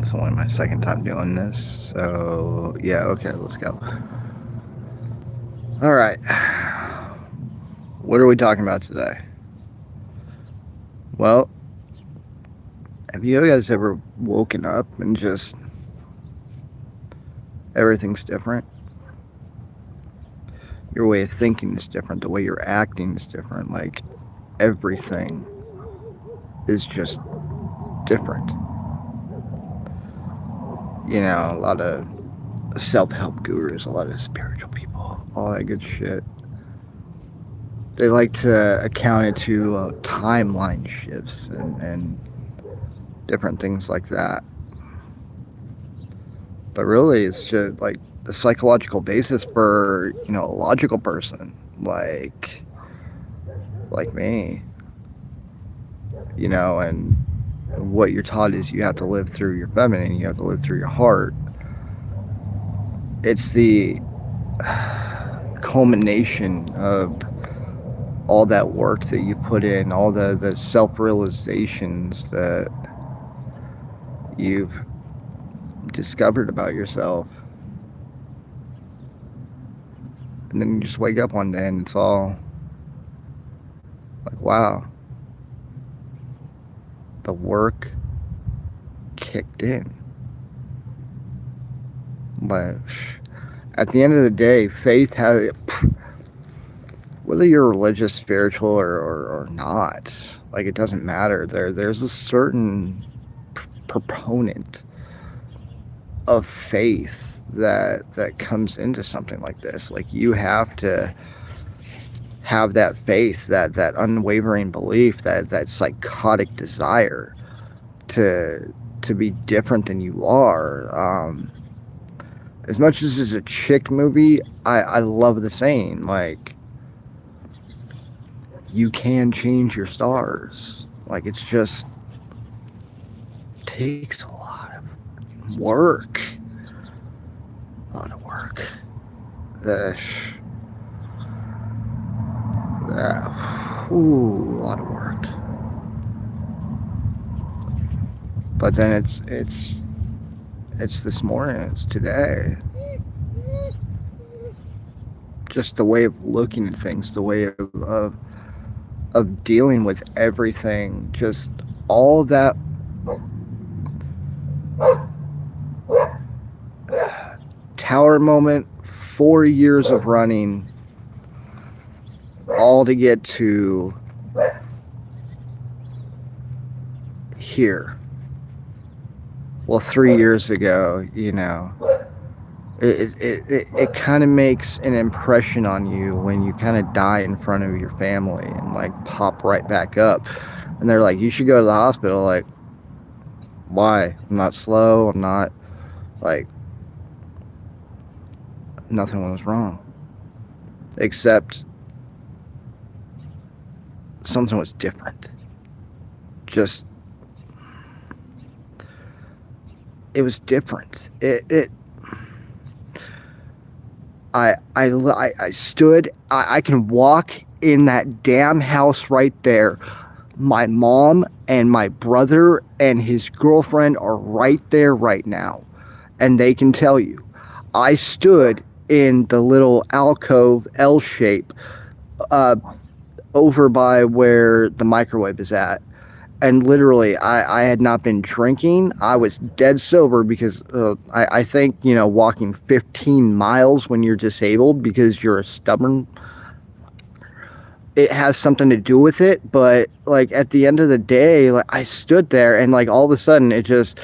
It's only my second time doing this, so yeah, okay, let's go. All right. What are we talking about today? Well, have you guys ever woken up and just everything's different? Your way of thinking is different, the way you're acting is different, like everything is just different. You know, a lot of self-help gurus, a lot of spiritual people, all that good shit. They like to account it to timeline shifts and different things like that. But really, it's just like the psychological basis for, you know, a logical person like me, you know, and what you're taught is you have to live through your feminine, you have to live through your heart. It's the culmination of all that work that you put in, all the self-realizations that you've discovered about yourself. And then you just wake up one day and it's all like, wow, the work kicked in. But at the end of the day, faith has, whether you're religious, spiritual, or not, like, it doesn't matter. There's a certain proponent of faith that comes into something like this. Like, you have to have that faith, that unwavering belief, that psychotic desire to be different than you are. As much as it's a chick movie, I love the saying, like, you can change your stars. Like, it's just takes a lot of work. A lot of work. A lot of work. But then it's this morning, it's today. Just the way of looking at things, the way of dealing with everything, just all that tower moment, 4 years of running, all to get to here. Well, 3 years ago, you know, it kind of makes an impression on you when you kind of die in front of your family and like pop right back up. And they're like, you should go to the hospital. Like, why? I'm not slow. I'm not, like, nothing was wrong. Except something was different. Just, it was different. I stood, I can walk in that damn house right there. My mom and my brother and his girlfriend are right there right now. And they can tell you, I stood in the little alcove L shape uh, over by where the microwave is at. And literally, I had not been drinking. I was dead sober because I think, you know, walking 15 miles when you're disabled because you're a stubborn, it has something to do with it. But like at the end of the day, like I stood there and like all of a sudden it just,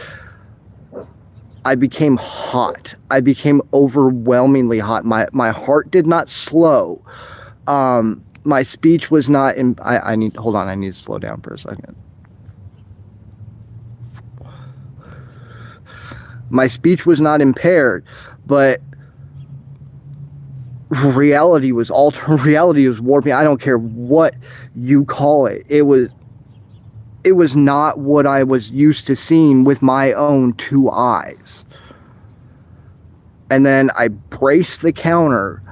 I became hot. I became overwhelmingly hot. My heart did not slow. My speech was not in, I need, hold on, I need to slow down for a second. My speech was not impaired, but reality was altered. Reality was warping. I don't care what you call it. It was not what I was used to seeing with my own two eyes. And then I braced the counter.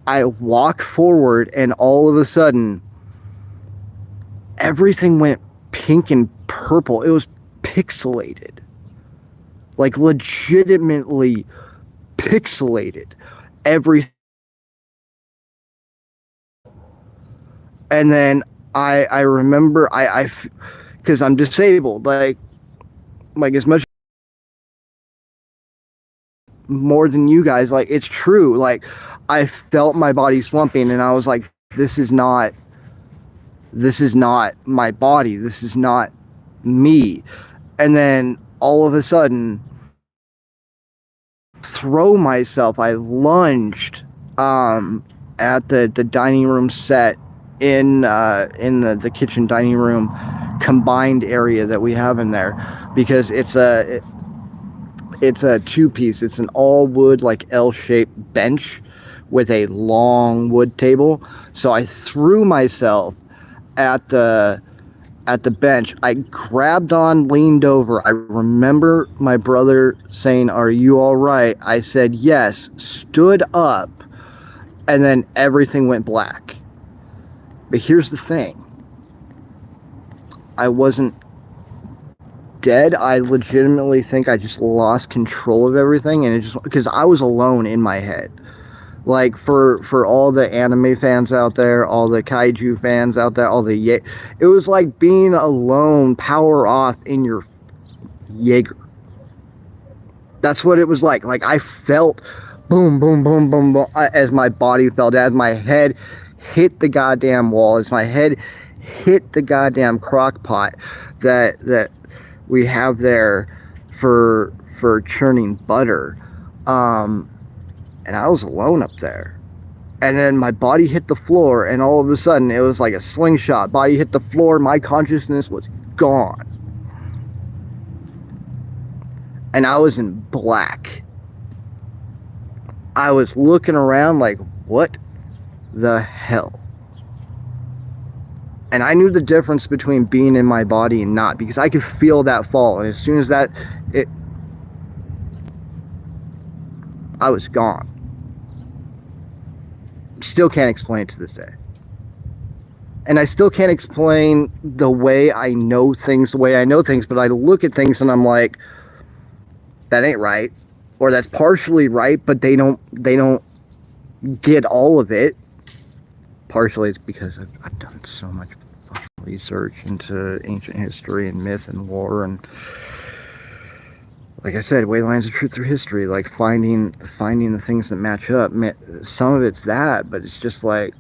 I walk forward, and all of a sudden, everything went pink and purple. It was pixelated. like legitimately pixelated every. And then I remember because I'm disabled, like as much more than you guys, like it's true. Like I felt my body slumping, and I was like, this is not my body. This is not me. And then all of a sudden, throw myself. I lunged at the dining room set in the kitchen dining room combined area that we have in there, because it's a two-piece. It's an all wood, like L-shaped bench with a long wood table. So I threw myself at the bench. I grabbed on, leaned over. I remember my brother saying, "Are you all right?" I said yes, stood up, and then everything went black. But here's the thing. I wasn't dead. I legitimately think I just lost control of everything, and it just because I was alone in my head. Like for all the anime fans out there, all the kaiju fans out there, it was like being alone, power off in your Jaeger. That's what it was like. Like I felt boom, boom, boom, boom, boom as my body felt, as my head hit the goddamn wall, as my head hit the goddamn crock pot that we have there for churning butter. And I was alone up there. And then my body hit the floor, and all of a sudden it was like a slingshot. Body hit the floor, my consciousness was gone. And I was in black. I was looking around like, what the hell? And I knew the difference between being in my body and not, because I could feel that fall. And as soon as I was gone. Still can't explain it to this day. And I still can't explain the way I know things, but I look at things and I'm like, that ain't right. Or that's partially right, but they don't get all of it. Partially it's because I've done so much fucking research into ancient history and myth and lore, and like I said, way lines of truth through history, like finding the things that match up. Some of it's that, but it's just like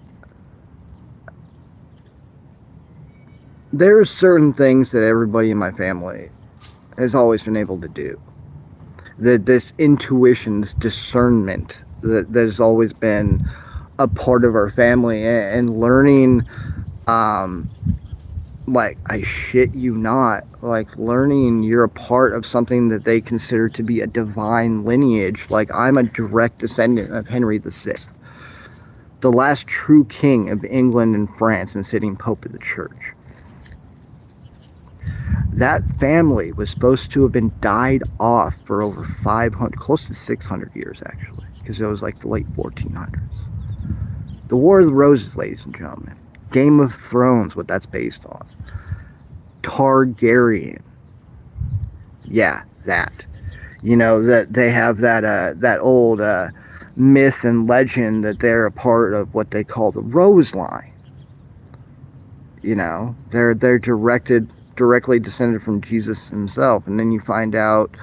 there's certain things that everybody in my family has always been able to do. This intuition, this discernment that has always been a part of our family, and learning, like, I shit you not, like learning you're a part of something that they consider to be a divine lineage. Like I'm a direct descendant of Henry VI, the last true king of England and France and sitting Pope of the Church. That family was supposed to have been died off for over 500, close to 600 years actually, because it was like the late 1400s. The War of the Roses, ladies and gentlemen. Game of Thrones, what that's based on. Targaryen. Yeah, that. You know, that they have that old myth and legend that they're a part of what they call the Rose Line. You know, they're directly descended from Jesus himself, and then you find out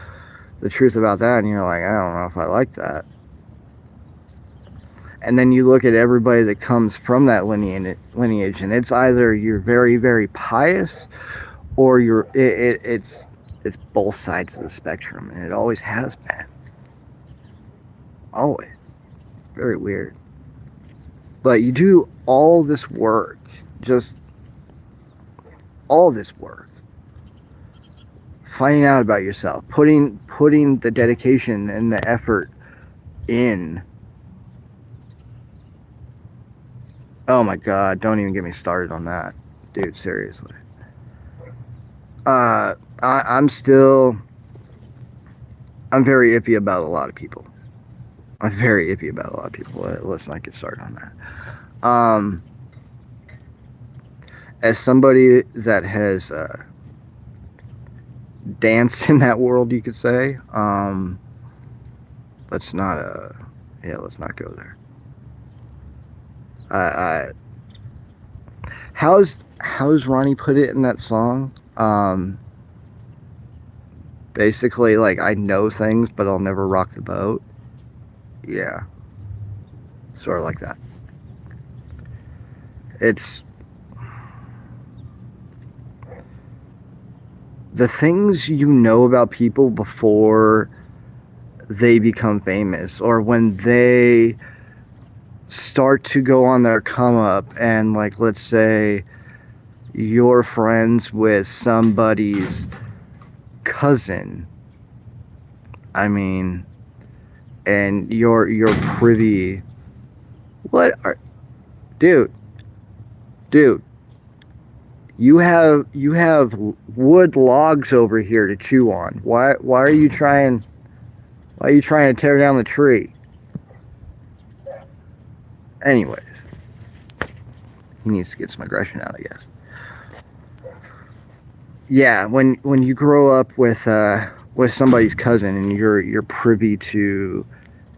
the truth about that, and you're like, I don't know if I like that. And then you look at everybody that comes from that lineage, and it's either you're very, very pious, or it's both sides of the spectrum, and it always has been. Always. Very weird. But you do all this work, just all this work, finding out about yourself, putting the dedication and the effort in. Oh my God, don't even get me started on that. Dude, seriously. I'm very iffy about a lot of people. Let's not get started on that. As somebody that has danced in that world, you could say. Let's not let's not go there. I how's Ronnie put it in that song? Basically, like, I know things, but I'll never rock the boat. Yeah, sort of like that. It's the things you know about people before they become famous, or when they start to go on their come up, and, like, let's say you're friends with somebody's cousin. I mean, and you're privy. What are, dude? You have wood logs over here to chew on. Why are you trying? Why are you trying to tear down the tree? Anyways, he needs to get some aggression out, I guess. Yeah, when you grow up with somebody's cousin, and you're privy to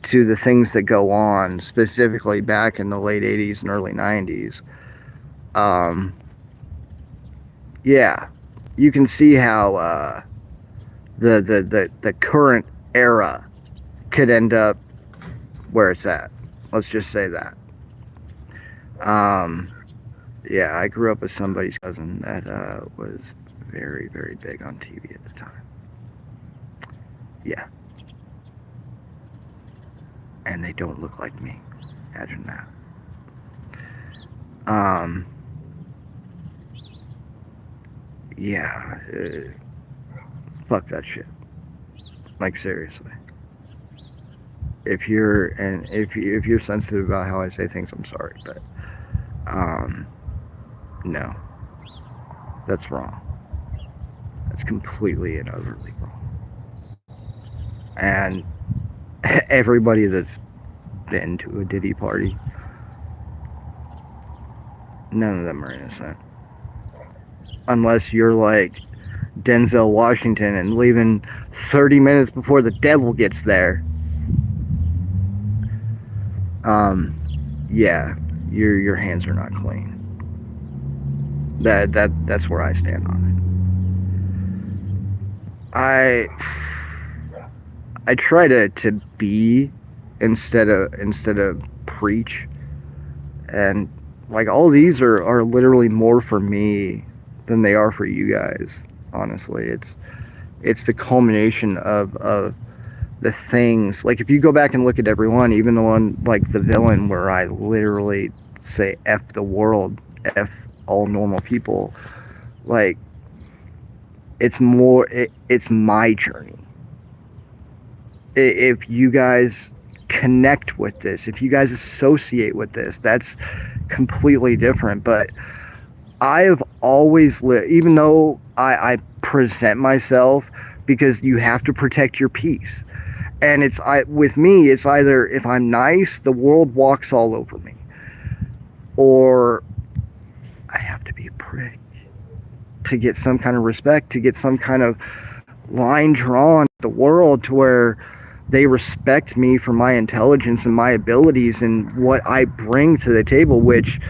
the things that go on, specifically back in the late 80s and early 90s. Yeah, you can see how the current era could end up where it's at. Let's just say that. Yeah, I grew up with somebody's cousin that was very, very big on TV at the time. Yeah. And they don't look like me. Imagine that. Yeah. Fuck that shit. Like, seriously. If you're sensitive about how I say things, I'm sorry, but no. That's wrong. That's completely and utterly wrong. And everybody that's been to a Diddy party, none of them are innocent. Unless you're like Denzel Washington and leaving 30 minutes before the devil gets there. Yeah, your hands are not clean. That's where I stand on it. I try to be instead of preach, and, like, all these are literally more for me than they are for you guys. Honestly, it's the culmination of the things. Like, if you go back and look at everyone, even the one, like the villain, where I literally say F the world, F all normal people, like, it's my journey. If you guys connect with this, if you guys associate with this, that's completely different. But I have always lived, even though I present myself, because you have to protect your peace. And with me, it's either, if I'm nice, the world walks all over me, or I have to be a prick to get some kind of respect, to get some kind of line drawn at the world to where they respect me for my intelligence and my abilities and what I bring to the table. Which,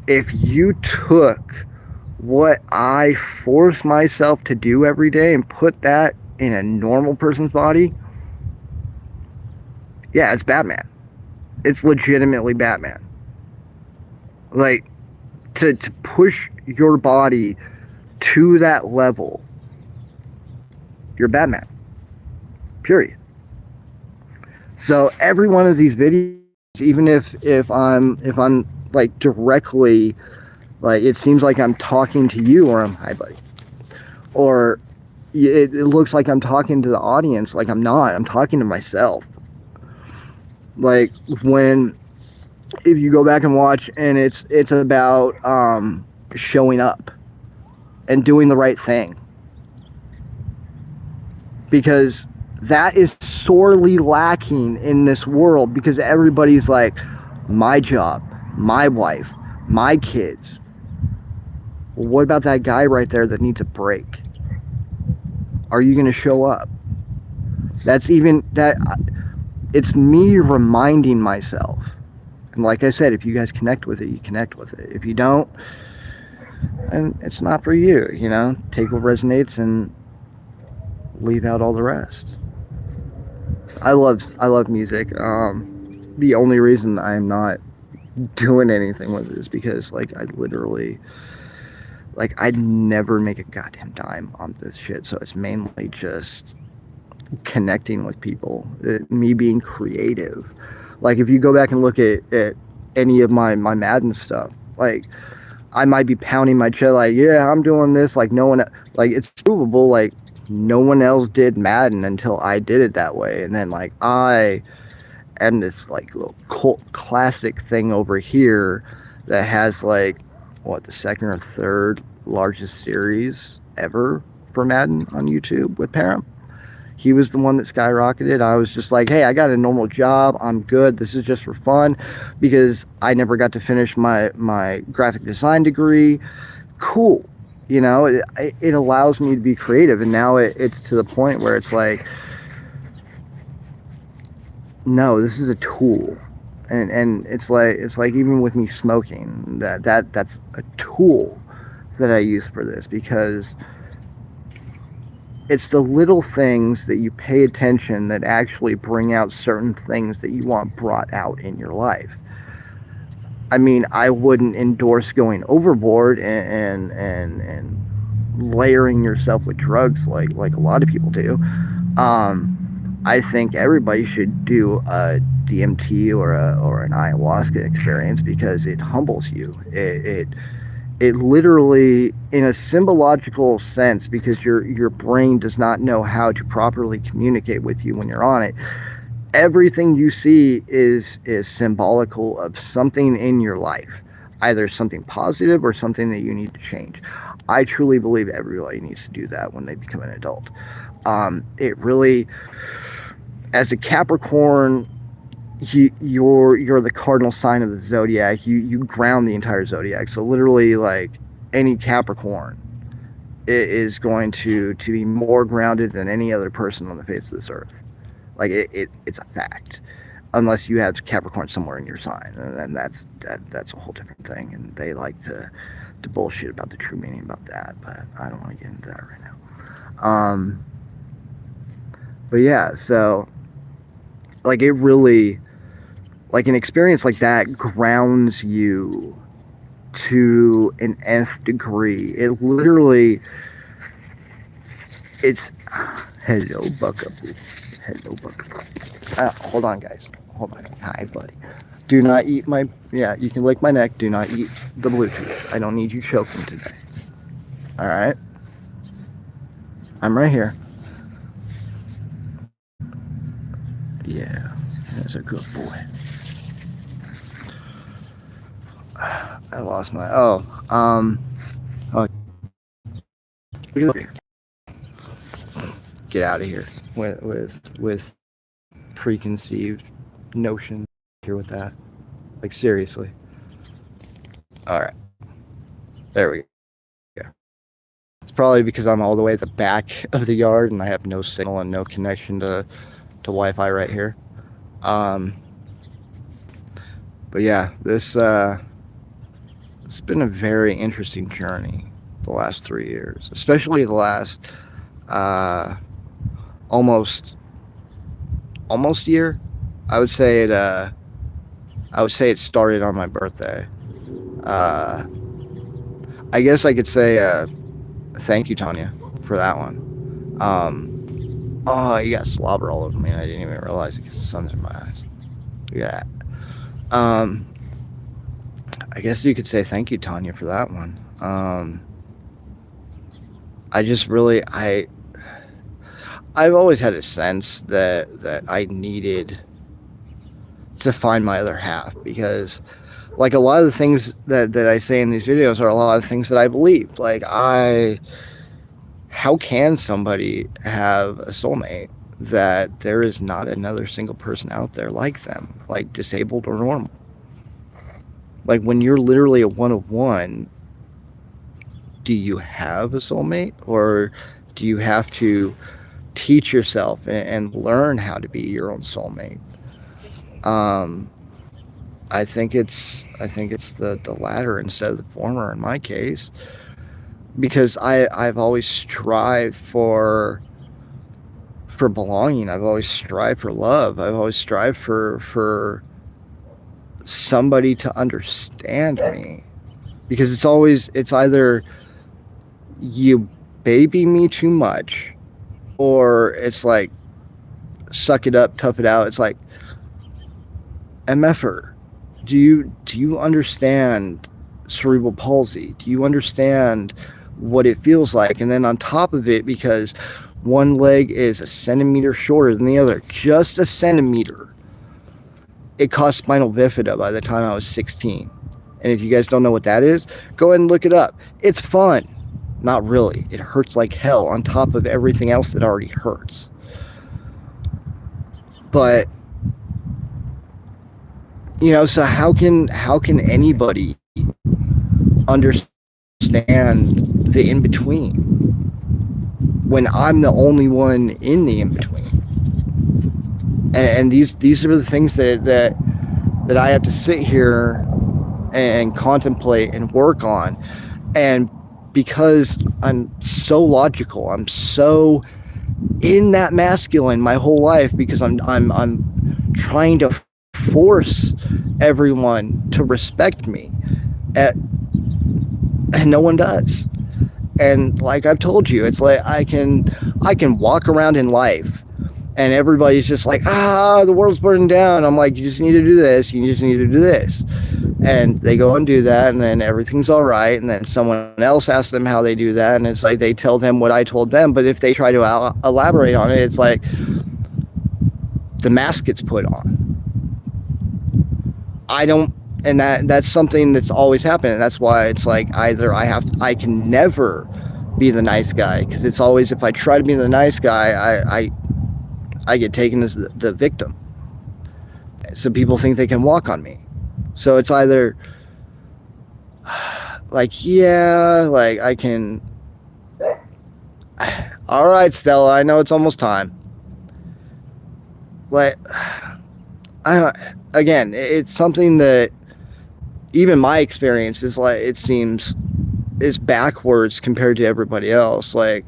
if you took what I force myself to do every day and put that in a normal person's body, yeah, it's Batman. It's legitimately Batman. Like, to push your body to that level, you're Batman. Period. So every one of these videos, even if I'm like directly, like, it seems like I'm talking to you, or I'm, hi buddy, or it looks like I'm talking to the audience, like, I'm not. I'm talking to myself. Like, if you go back and watch, and it's about showing up and doing the right thing, because that is sorely lacking in this world, because everybody's like, my job, my wife, my kids. Well, what about that guy right there that needs a break? Are you going to show up? That's even that. It's me reminding myself. And like I said, if you guys connect with it, you connect with it. If you don't, and it's not for you. Take what resonates and leave out all the rest. I love music. The only reason I'm not doing anything with it is because like I literally like I'd never make a goddamn dime on this shit. So it's mainly just connecting with people, me being creative. Like if you go back and look at any of my Madden stuff, like I might be pounding my chest like, yeah, I'm doing this. Like no one, like it's provable. Like no one else did Madden until I did it that way. And then like I am this like little cult classic thing over here that has like what, the second or third largest series ever for Madden on YouTube with Param. He was the one that skyrocketed. I was just like, hey, I got a normal job. I'm good. This is just for fun, because I never got to finish my graphic design degree. Cool. It allows me to be creative. And now it's to the point where it's like, no, this is a tool. And it's like even with me smoking, that's a tool that I use for this, because it's the little things that you pay attention that actually bring out certain things that you want brought out in your life. I mean, I wouldn't endorse going overboard and layering yourself with drugs like a lot of people do. I think everybody should do a DMT or an ayahuasca experience, because it humbles you. It literally, in a symbological sense, because your brain does not know how to properly communicate with you when you're on it. Everything you see is symbolical of something in your life, either something positive or something that you need to change. I truly believe everybody needs to do that when they become an adult. It really, as a Capricorn, you're the cardinal sign of the zodiac. You ground the entire zodiac. So literally, like any Capricorn, it is going to be more grounded than any other person on the face of this earth. Like it's a fact, unless you have Capricorn somewhere in your sign, and then that's a whole different thing. And they like to bullshit about the true meaning about that, but I don't want to get into that right now. But yeah, so like it really, like an experience like that grounds you to an nth degree. It literally, it's, hello Buckaboo. Hello Buckaboo. Hold on guys, hold on. Hi buddy. Do not eat my, yeah, you can lick my neck. Do not eat the Bluetooth. I don't need you choking today. All right. I'm right here. Yeah, that's a good boy. I lost my, oh, get out of here with preconceived notions here with that. Like seriously. All right. There we go. It's probably because I'm all the way at the back of the yard and I have no signal and no connection to Wi-Fi right here. But yeah, this it's been a very interesting journey the last 3 years, especially the last almost year. I would say it started on my birthday. I guess I could say thank you, Tanya, for that one. Oh, you got slobber all over me, and I didn't even realize it because the sun's in my eyes. Yeah. I guess you could say thank you, Tanya, for that one. I just really, I've always had a sense that I needed to find my other half, because like a lot of the things that I say in these videos are a lot of things that I believe. Like how can somebody have a soulmate that there is not another single person out there like them, like disabled or normal? Like when you're literally a one of one, do you have a soulmate, or do you have to teach yourself and learn how to be your own soulmate? Um, I think it's the latter instead of the former in my case, because I've always strived for belonging. I've always strived for love. I've always strived for somebody to understand me, because it's either you baby me too much, or it's like suck it up, tough it out. It's like, MFer, do you understand cerebral palsy? Do you understand what it feels like? And then on top of it, because one leg is a centimeter shorter than the other, just a centimeter, it caused spinal bifida by the time I was 16. And if you guys don't know what that is, go ahead and look it up. It's fun. Not really. It hurts like hell on top of everything else that already hurts. But so how can anybody understand the in between when I'm the only one in the in between? And these are the things that I have to sit here and contemplate and work on. And because I'm so logical, I'm so in that masculine my whole life, because I'm trying to force everyone to respect me, and no one does. And like I've told you, it's like I can walk around in life and everybody's just like, the world's burning down. I'm like, you just need to do this, you just need to do this. And they go and do that, and then everything's all right. And then someone else asks them how they do that, and it's like they tell them what I told them. But if they try to elaborate on it, it's like the mask gets put on. I don't, and that's something that's always happened. That's why it's like either I can never be the nice guy, because it's always, if I try to be the nice guy, I get taken as the victim. So people think they can walk on me. So it's either like, like I can, all right, Stella, I know it's almost time. Like, again, it's something that even my experience is like, it seems is backwards compared to everybody else. Like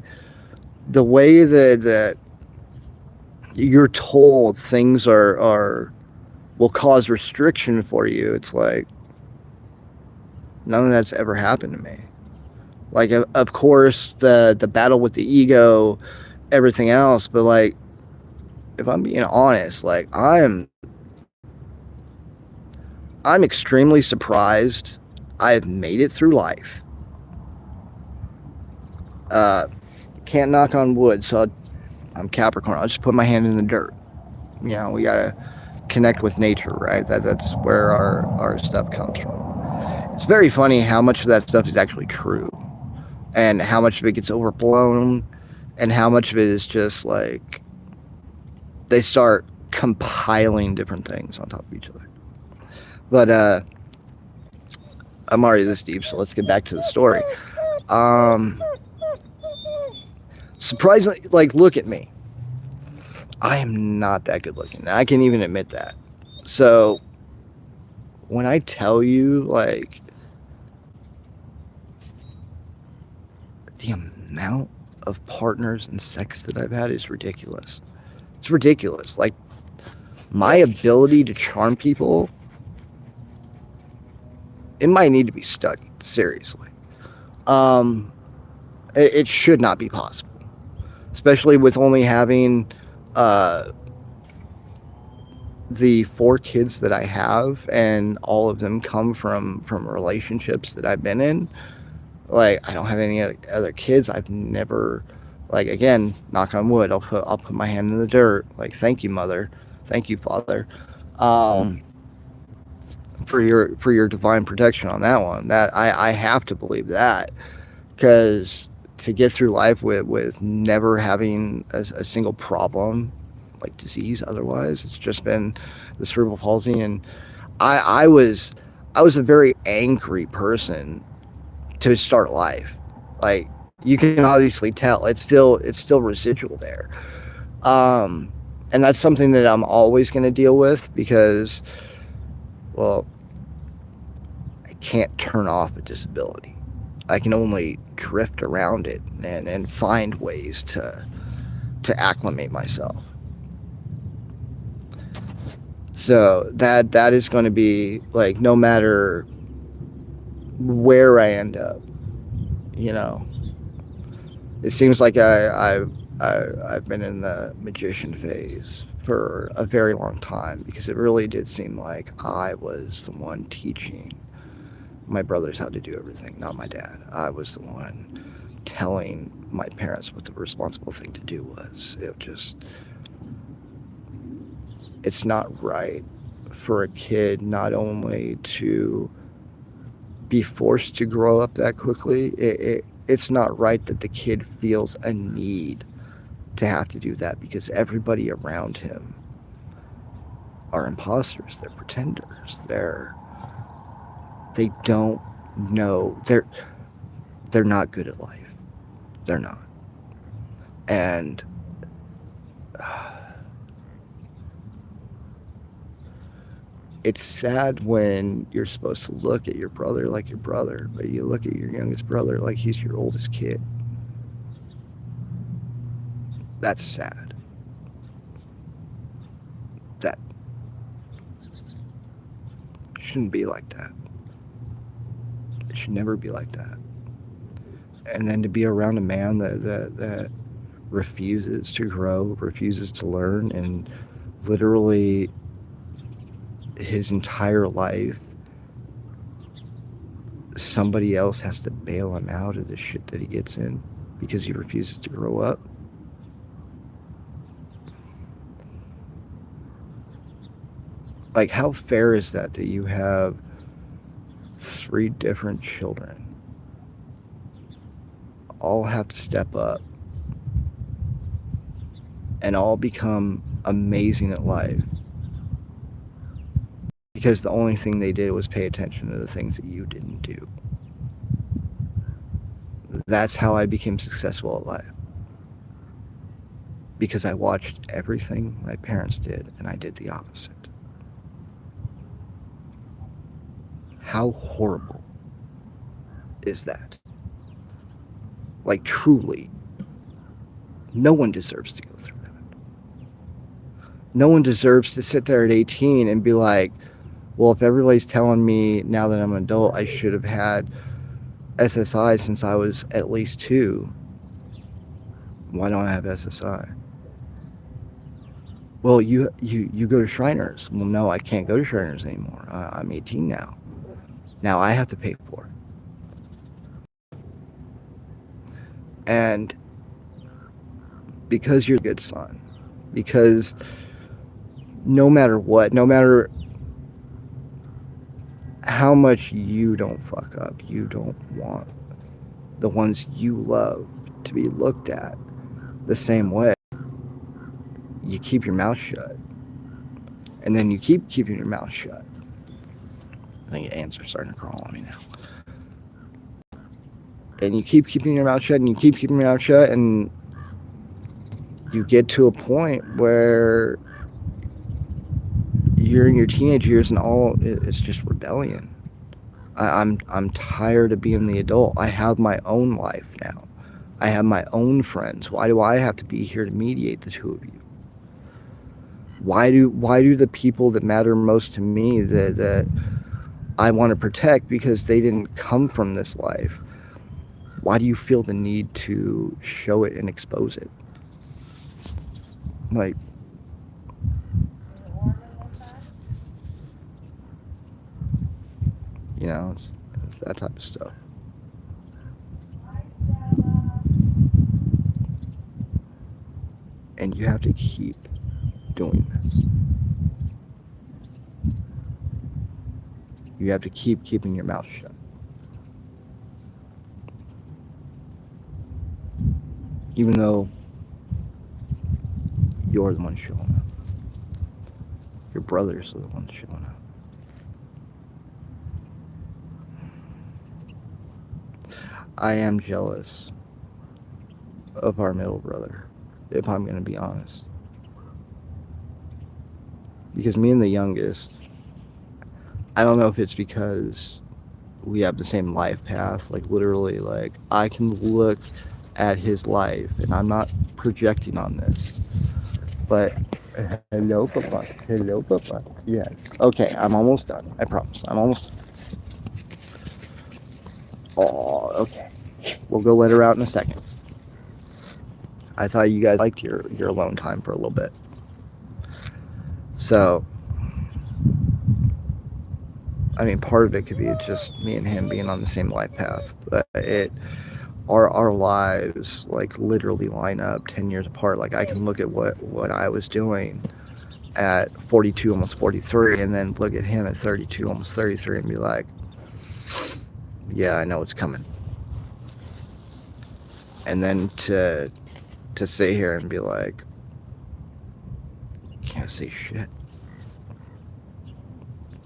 the way that you're told things will cause restriction for you, it's like none of that's ever happened to me. Like, of course, the battle with the ego, everything else, but like, if I'm being honest, like I'm extremely surprised I've made it through life. Can't knock on wood, so I'm Capricorn. I'll just put my hand in the dirt. We gotta connect with nature, right? That's where our stuff comes from. It's very funny how much of that stuff is actually true, and how much of it gets overblown, and how much of it is just like they start compiling different things on top of each other. But I'm already this deep, so let's get back to the story. Surprisingly, like, look at me. I am not that good looking. I can even admit that. So when I tell you, like, the amount of partners and sex that I've had is ridiculous. It's ridiculous. Like, my ability to charm people, it might need to be studied, seriously. It should not be possible, especially with only having the 4 kids that I have, and all of them come from relationships that I've been in. Like, I don't have any other kids. I've never, like, again, knock on wood, I'll put my hand in the dirt. Like, thank you, mother. Thank you, father. For your divine protection on that one. That I have to believe that, because to get through life with never having a single problem, like disease otherwise, it's just been the cerebral palsy. And I was a very angry person to start life. Like, You can obviously tell it's still residual there. Um, and that's something that I'm always going to deal with because, well, I can't turn off a disability. I can only drift around it and find ways to acclimate myself. So that is going to be like no matter where I end up, you know. It seems like I've been in the magician phase for a very long time because it really did seem like I was the one teaching my brothers how to do everything, not my dad. I was the one telling my parents what the responsible thing to do was. It's not right for a kid not only to be forced to grow up that quickly, it's not right that the kid feels a need to have to do that because everybody around him are imposters, they're pretenders, they don't know, they're not good at life. They're not. And it's sad when you're supposed to look at your brother like your brother, but you look at your youngest brother like he's your oldest kid. That's sad. That shouldn't be like that. It should never be like that. And then to be around a man that refuses to grow, refuses to learn, and literally his entire life somebody else has to bail him out of the shit that he gets in because he refuses to grow up. Like, how fair is that you have 3 different children all have to step up and all become amazing at life because the only thing they did was pay attention to the things that you didn't do. That's how I became successful at life. Because I watched everything my parents did and I did the opposite. How horrible is that? Like, truly, no one deserves to go through that. No one deserves to sit there at 18 and be like, well, if everybody's telling me now that I'm an adult I should have had SSI since I was at least 2, why don't I have SSI? Well, you go to Shriners. Well, no, I can't go to Shriners anymore. I'm 18 now. Now I have to pay for it. And because you're a good son, because no matter what, no matter how much you don't fuck up, you don't want the ones you love to be looked at the same way. You keep your mouth shut. And then you keep keeping your mouth shut. I think ants are starting to crawl on me now. And you keep keeping your mouth shut and you keep keeping your mouth shut, and you get to a point where you're in your teenage years and all it's just rebellion. I'm tired of being the adult. I have my own life now. I have my own friends. Why do I have to be here to mediate the two of you? Why do the people that matter most to me that I want to protect because they didn't come from this life, why do you feel the need to show it and expose it? Like, it's that type of stuff. And you have to keep doing this. You have to keep keeping your mouth shut. Even though you're the one showing up. Your brothers are the ones showing up. I am jealous of our middle brother, if I'm going to be honest. Because me and the youngest, I don't know if it's because we have the same life path, like literally, like I can look at his life, and I'm not projecting on this, but hello, Papa. Hello, Papa. Yes. Okay, I'm almost done. I promise. I'm almost. Oh, okay. We'll go let her out in a second. I thought you guys liked your alone time for a little bit. So, I mean, part of it could be just me and him being on the same life path, but our lives like literally line up 10 years apart. Like I can look at what I was doing at 42, almost 43, and then look at him at 32, almost 33, and be like, yeah, I know it's coming. And then to sit here and be like, can't say shit.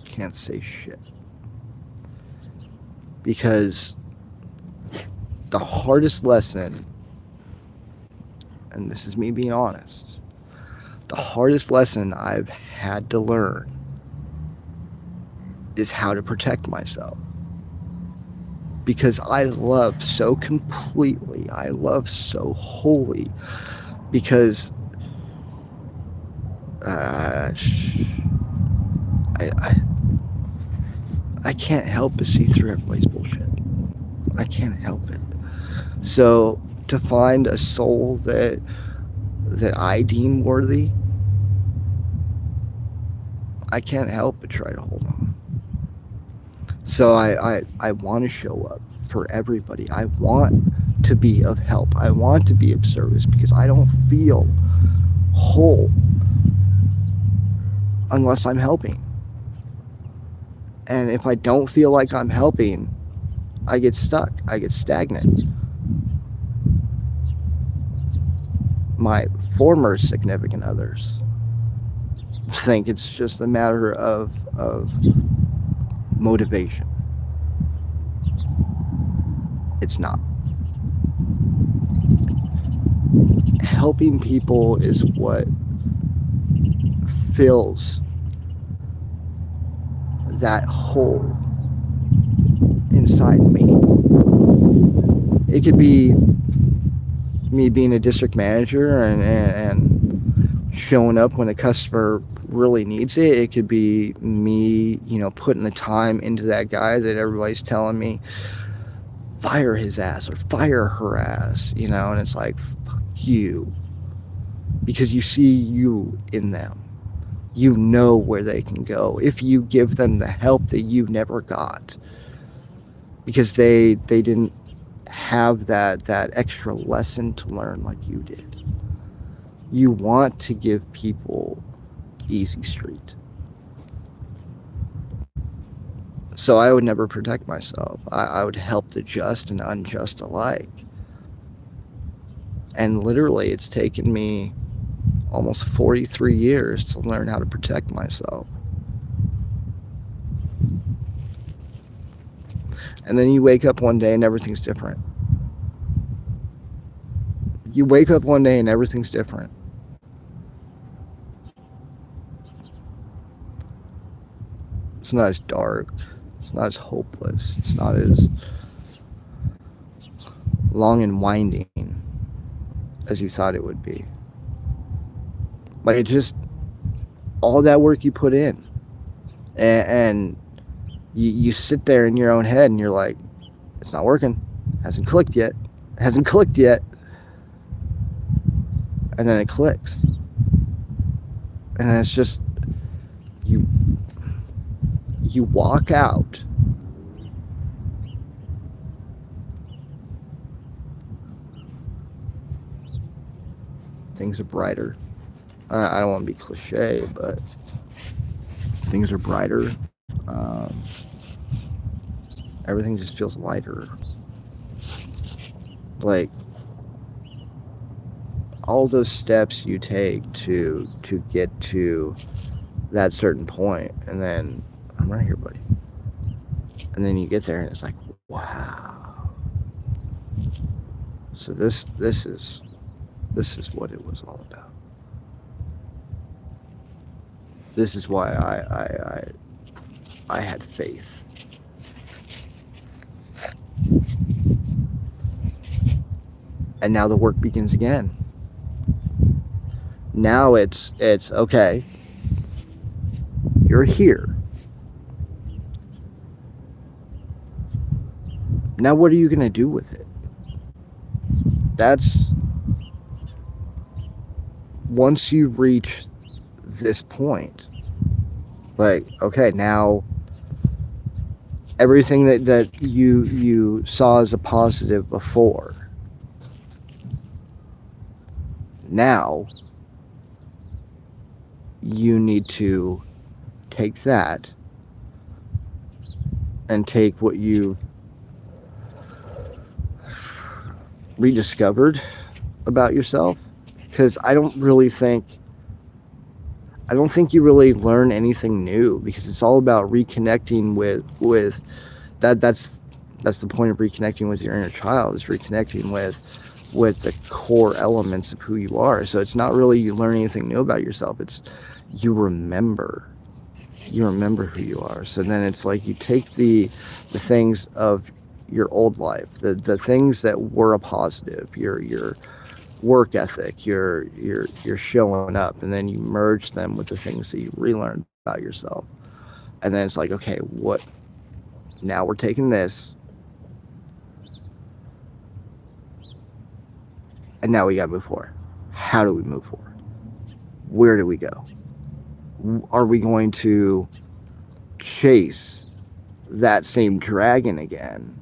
Can't say shit. Because the hardest lesson, and this is me being honest, the hardest lesson I've had to learn is how to protect myself. Because I love so completely, I love so wholly, because I can't help but see through everybody's bullshit. I can't help it. So to find a soul that I deem worthy, I can't help but try to hold on. So I want to show up for everybody. I want to be of help. I want to be of service, because I don't feel whole unless I'm helping. And if I don't feel like I'm helping, I get stuck. I get stagnant. My former significant others think it's just a matter of motivation. It's not. Helping people is what fills that hole inside me. It could be me being a district manager and showing up when a customer really needs it. It could be me, putting the time into that guy that everybody's telling me, fire his ass or fire her ass, and it's like, fuck you. Because you see you in them. You know where they can go if you give them the help that you never got. Because they didn't have that extra lesson to learn like you did. You want to give people easy street. So I would never protect myself. I would help the just and unjust alike. And literally, it's taken me almost 43 years to learn how to protect myself. And then you wake up one day and everything's different. You wake up one day and everything's different. It's not as dark. It's not as hopeless. It's not as long and winding as you thought it would be. Like, it just, all that work you put in, and you sit there in your own head and you're like, it's not working. Hasn't clicked yet. Hasn't clicked yet. And then it clicks. And it's just, you walk out. Things are brighter. I don't want to be cliche, but things are brighter. Everything just feels lighter. Like, all those steps you take to get to that certain point, and then I'm right here, buddy. And then you get there and it's like, wow. So this is This is what it was all about. This is why I had faith. And now the work begins again. Now it's okay. You're here. Now what are you going to do with it? That's once you reach this point, like, okay, now everything that you saw as a positive before, now you need to take that and take what you rediscovered about yourself, because I don't think you really learn anything new, because it's all about reconnecting with that's the point of reconnecting with your inner child, is reconnecting with the core elements of who you are. So it's not really you learn anything new about yourself, it's you remember who you are. So then it's like you take the things of your old life, the things that were a positive, your work ethic, your showing up, and then you merge them with the things that you relearned about yourself. And then it's like, okay, what now? We're taking this, and now we gotta move forward. How do we move forward? Where do we go? Are we going to chase that same dragon again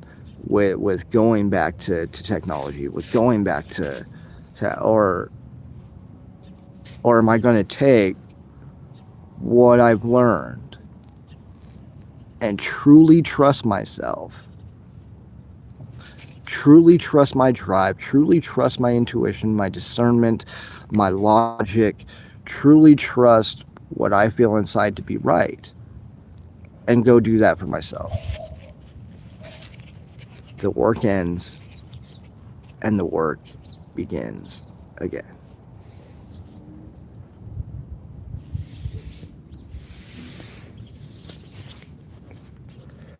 with going back to technology, with going back to or am I going to take what I've learned and truly trust myself, truly trust my drive, truly trust my intuition, my discernment, my logic, truly trust what I feel inside to be right, and go do that for myself? The work ends and the work begins again.